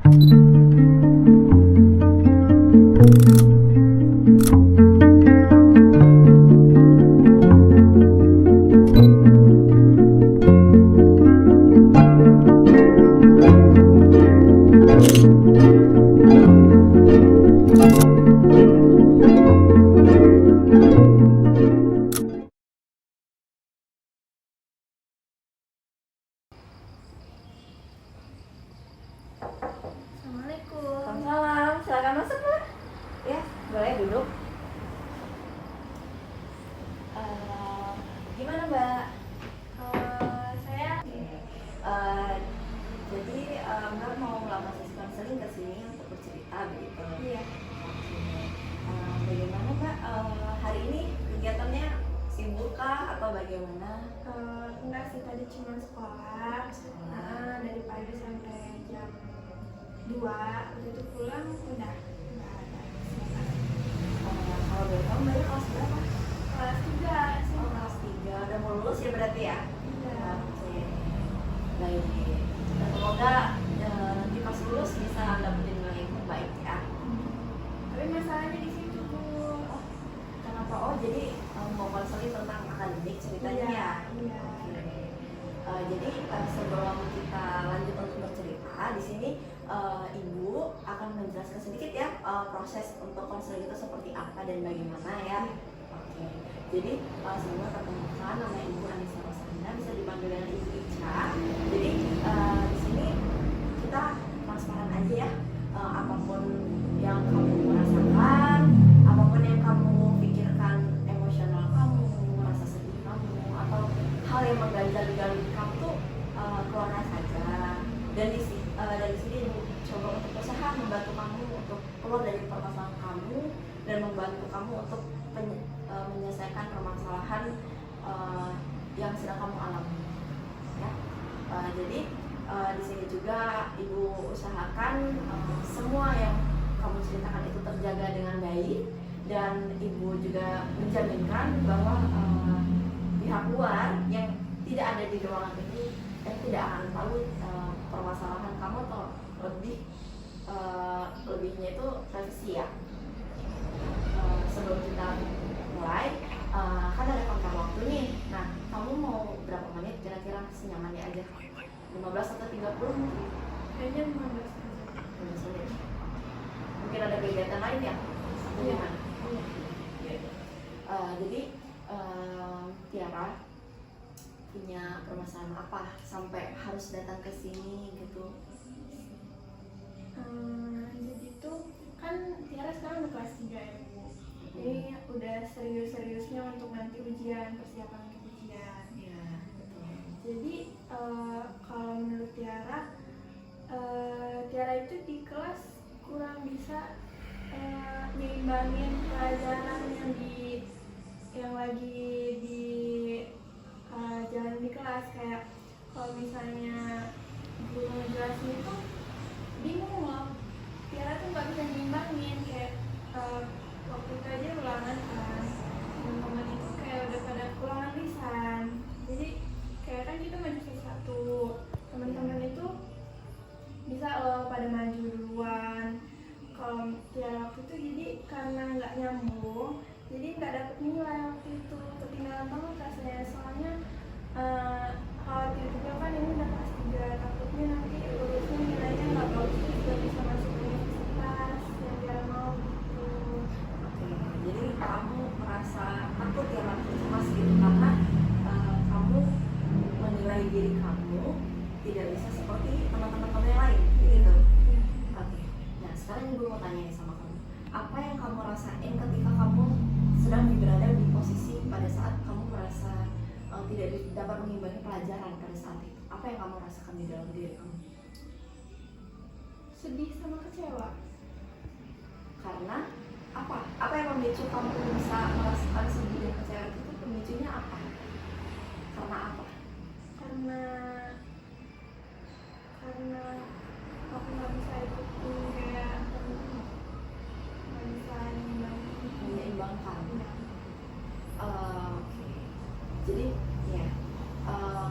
Assalamualaikum. Salam, silakan masuk Mbak. Ya, boleh duduk. Gimana Mbak? Saya Jadi Mbak mau melamar sesi konseling ke sini untuk bercerita begitu. iya. Bagaimana Mbak hari ini kegiatannya sibuk kah atau bagaimana? Enggak sih, tadi cuma sekolah. Dari pagi sampai jam 2. Waktu itu pulang udah nggak ada kesempatan. Kalau boleh tahu Mbak kelas berapa? Kelas 3 sih. Oh, kelas 3. Udah mau lulus ya berarti ya? Iya. Oke. Baik. Dan semoga nanti pas lulus bisa dapetin nilai yang terbaik ya. Tapi masalahnya di situ Bu. Kenapa? Oh, jadi mau konseling tentang akademik ceritanya ya? Iya. Jadi sebelum kita lanjut untuk bercerita, di sini Ibu akan menjelaskan sedikit ya proses untuk konseling itu seperti apa dan bagaimana ya. Oke. Jadi sebelumnya perkenalkan, nama Ibu Anissa Rosalina, bisa dipanggil dengan Ibu Ica. Jadi di sini kita transparan aja ya, apapun yang kamu rasakan, apapun yang kamu pikirkan, emosional kamu, rasa sedih kamu, atau hal yang mengganjal-ganjal kamu tuh keluarkan saja. Dan dari sini Ibu coba untuk berusaha membantu kamu untuk keluar dari permasalahan kamu dan membantu kamu untuk menyelesaikan permasalahan yang sedang kamu alami. Ya. Jadi di sini juga Ibu usahakan semua yang kamu ceritakan itu terjaga dengan baik, dan Ibu juga menjaminkan bahwa pihak luar yang tidak ada di ruangan ini tidak akan tahu permasalahan kamu, atau lebihnya itu privasi ya. Sebelum kita mulai, kan ada kontak waktu nih. Nah, kamu mau berapa menit kira-kira senyamannya aja? 15 atau 30 mungkin? Kayaknya 15 aja. 15 menit. Mungkin ada kegiatan lain ya? Iya. Jadi Tiara punya permasalahan apa sampai harus datang ke sini gitu? Jadi tuh kan Tiara sekarang udah kelas 3 ya Bu. Jadi udah serius-seriusnya untuk nanti ujian, persiapan untuk ujian. Ya, betul. Jadi kalau menurut Tiara, Tiara itu di kelas kurang bisa nyimbangin pelajaran yang lagi di jalan di kelas. Kayak kalau misalnya guru ngejelasin itu bingung loh, Tiara tuh nggak bisa nyimbangin. Kayak waktu itu aja ulangan kan, teman-teman itu kayak udah pada ulangan lisan, jadi kayak kan kita maju satu, teman-teman itu bisa loh pada maju duluan. Kalau Tiara waktu itu jadi karena nggak nyambung, jadi nggak dapet nilai waktu itu, ketinggalan banget rasanya. Soalnya khawatir juga kan ini udah kelas 3, takutnya nanti lulusnya nilainya nggak bagus, nggak bisa masuk universitas yang Tiara mau gitu. Oke, jadi kamu merasa takut ya, merasa cemas gitu karena kamu menilai diri kamu tidak bisa seperti teman-teman kamu yang lain, gitu. Oke. Nah, sekarang Ibu mau tanya nih sama kamu, apa yang kamu rasain ketika kamu sedang berada di posisi pada saat kamu merasa tidak dapat mengimbangi pelajaran pada saat itu? Apa yang kamu rasakan di dalam diri kamu? Sedih sama kecewa. Karena apa? Apa yang memicu kamu bisa merasakan sedih dan kecewa itu? Pemicunya apa? Karena apa? Karena aku nggak bisa ikutin kayak temen-temen, nggak bisa nyimbangin. Menyeimbangkan. Oke. Jadi ya,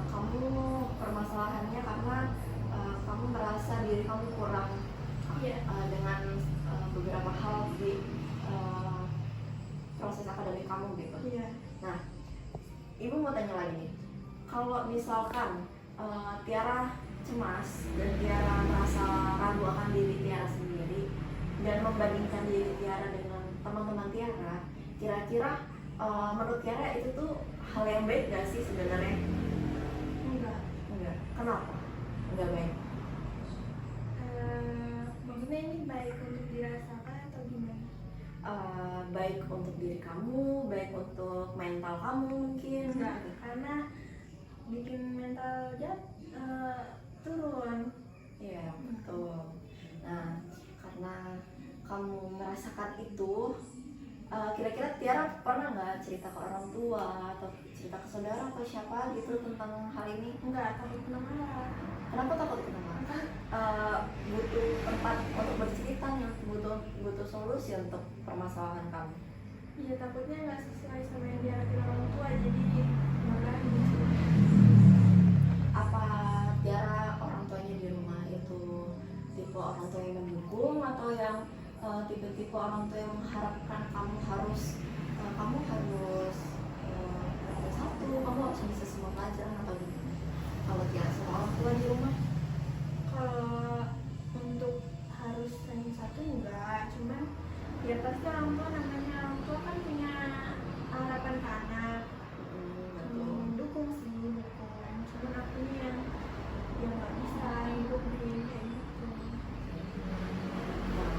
kamu permasalahannya karena kamu merasa diri kamu kurang seperti kamu gitu. Iya. Nah, Ibu mau tanya lagi nih, kalau misalkan Tiara cemas dan Tiara merasa ragu akan diri Tiara sendiri dan membandingkan diri Tiara dengan teman-teman Tiara, kira-kira menurut Tiara itu tuh hal yang baik gak sih sebenarnya? Enggak. Enggak. Kenapa? Enggak baik. Maksudnya ini baik untuk dirasakan atau gimana? Baik untuk diri kamu, baik untuk mental kamu mungkin. Enggak, karena bikin mental turun. Iya, betul. Nah, karena kamu merasakan itu, kira-kira Tiara pernah nggak cerita ke orang tua atau cerita ke saudara atau siapa gitu tentang hal ini? Enggak, takut kena marah. Kenapa takut kena marah? Butuh tempat untuk bercerita nih, butuh solusi untuk permasalahan kamu. Iya, takutnya nggak sesuai sama yang diharapin orang tua, jadi marahin. Apa Tiara orang tuanya di rumah itu tipe orang tua yang mendukung atau yang tipe-tipe orang tua yang mengharapkan kamu harus satu, kamu harus bisa semua pelajaran atau gimana? Kalau Tiara sama orang tua di rumah? Kalau untuk harus ranking satu enggak, cuman ya pasti orang tua, namanya orang tua kan punya harapan ke anak. Betul. Dukung sih, dukung. Cuman akunya yang nggak bisa hidup di kayak gitu. Nah,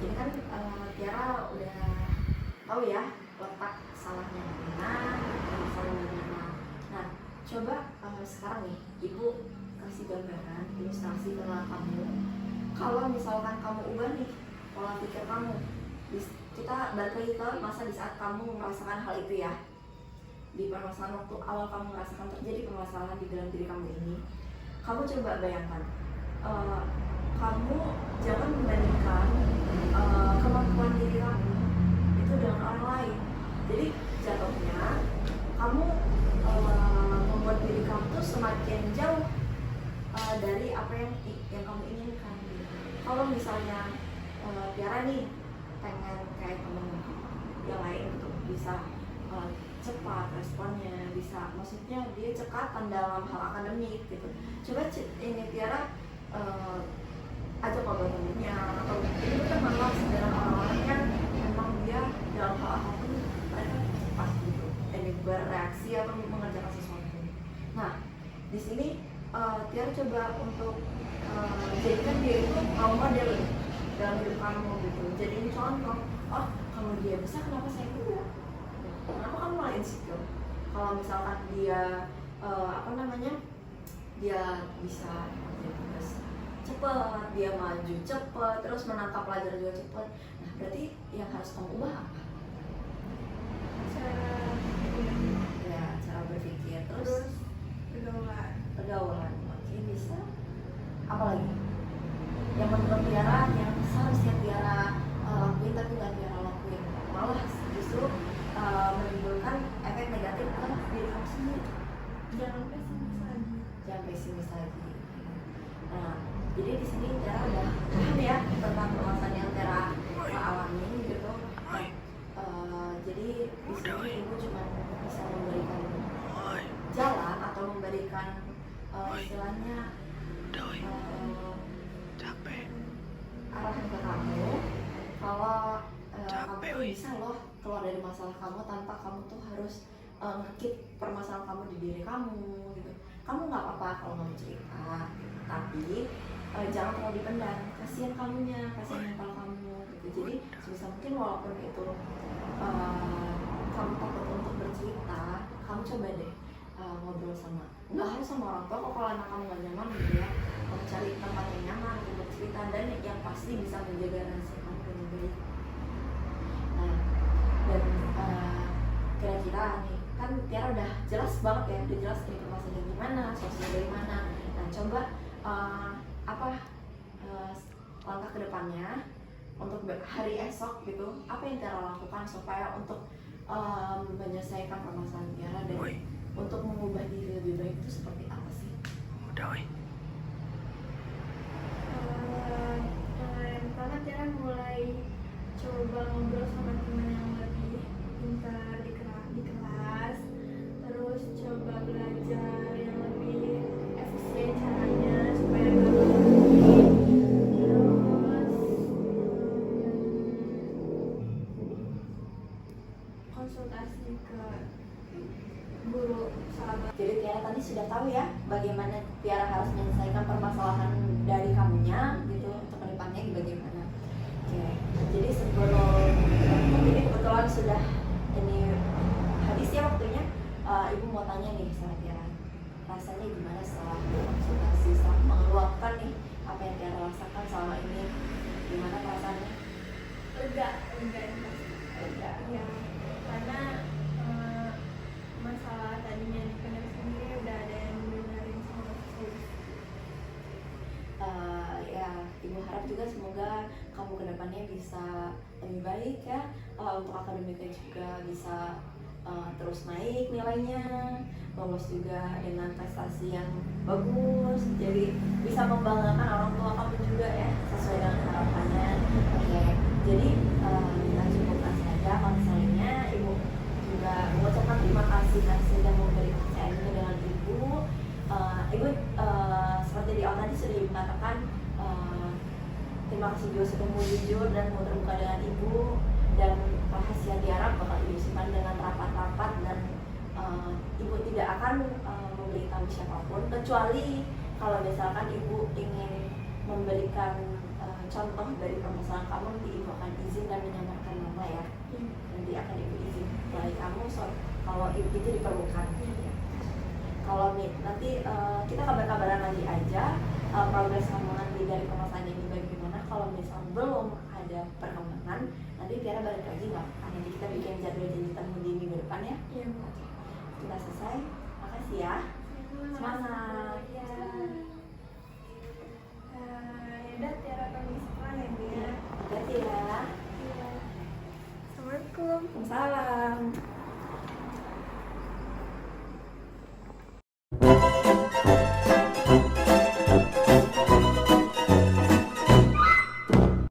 jadi kan Tiara udah tahu ya letak salahnya di mana, salahnya di mana. Nah, coba sekarang nih Ibu kasih gambaran, ilustrasi ke kamu. Kalau misalkan kamu ubah nih pola pikir kamu, kita balik lagi ke masa di saat kamu merasakan hal itu ya, di permasalahan waktu awal kamu merasakan terjadi permasalahan di dalam diri kamu ini. Kamu coba bayangkan, kamu jangan membandingkan kemampuan diri kamu itu dengan orang lain. Jadi jatuhnya kamu membuat diri kamu tuh semakin jauh dari apa yang kamu inginkan. Kalau misalnya Tiara nih pengen kayak temen yang lain gitu, bisa cepat responnya, bisa, maksudnya dia cekatan dalam hal akademik gitu. Coba ini Tiara ajak ngobrol temennya, atau ini kan malah dengan orang-orang yang memang dia dalam hal apapun mereka cepat gitu, ini bereaksi atau mengerjakan sesuatu. Nah, di sini Tiara coba untuk jadikan dia itu role model dalam hidup kamu gitu, jadiin contoh. Oh, kalau dia bisa, kenapa saya enggak? Kenapa kamu malah insecure? Kalau misalkan dia dia bisa terus cepat, dia maju cepat, terus menangkap pelajaran juga cepat. Nah, berarti yang harus kamu ubah apa? Cara berpikir, terus pergaulan. Oke, bisa. Apa lagi? Yang menurut Tiara yang seharusnya Tiara lakuin tapi nggak Tiara lakuin, malah justru menimbulkan efek negatif ke diri kamu sendiri. Jangan pesimis lagi. Nah, jadi di sini Tiara udah paham ya tentang permasalahan yang Tiara alami gitu. Jadi di sini Ibu cuma bisa memberikan jalan atau memberikan istilahnya arahan ke kamu kalau kamu tuh bisa loh keluar dari masalah kamu tanpa kamu tuh harus ngekip permasalahan kamu di diri kamu gitu. Kamu nggak apa-apa kalau nggak mau cerita, tapi jangan terlalu dipendam, kasihan kamunya, kasihan mental kamu gitu. Jadi sebisa mungkin walaupun itu kamu takut untuk bercerita, kamu coba deh ngobrol sama, nggak harus sama orang tua kok. Kalau anak kamu nggak nyaman gitu ya, kamu cari tempat yang nyaman untuk bercerita dan yang pasti bisa menjaga rahasia kamu dengan baik. Nah, dan kira-kira nih kan Tiara udah jelas banget ya, udah jelas informasinya gimana, sosial dari mana. Nah, coba langkah kedepannya untuk hari esok gitu, apa yang Tiara lakukan supaya untuk menyelesaikan permasalahan Tiara dan untuk mengubah diri lebih baik itu seperti apa sih? Yang pertama Tiara mulai coba ngobrol sama teman yang lebih pintar enggak ya, karena masalah tadinya di Kendari sendiri udah ada yang benerin sama saya. Ya, Ibu harap juga semoga kamu kedepannya bisa lebih baik ya, untuk akademiknya juga bisa terus naik nilainya, lolos juga dengan prestasi yang bagus, jadi bisa membanggakan orang tua kamu juga ya, sesuai dengan harapannya. Oke, jadi kita cukupkan saja konselnya. Ibu juga mengucapkan terima kasih sudah memberi kepercayaan dengan Ibu. Ibu seperti di awal tadi sudah Ibu katakan, terima kasih juga sudah mau jujur dan mau terbuka dengan Ibu, dan rahasia diharap bakal Ibu simpan dengan rapat-rapat, dan Ibu tidak akan memberitahu siapapun, kecuali kalau misalkan Ibu ingin memberikan contoh dari permasalahan kamu, nanti Ibu akan izin dan menyamarkan nama ya. Nanti akan Ibu izin dari kamu kalau itu diperlukan. Kalau nanti kita kabar-kabaran lagi aja progres kamu nanti dari permasalahan ini bagaimana. Kalau misal belum ada perkembangan, nanti Tiara balik lagi nggak? Nanti kita bikin jadwal janji temu di minggu depan ya. Iya, Bu. Sudah selesai. Makasih ya. Semangat. Ya. Yaudah, Tiara permisi pulang ya, Bu ya. Hati-hati ya. Iya. Assalamualaikum. Waalaikumsalam.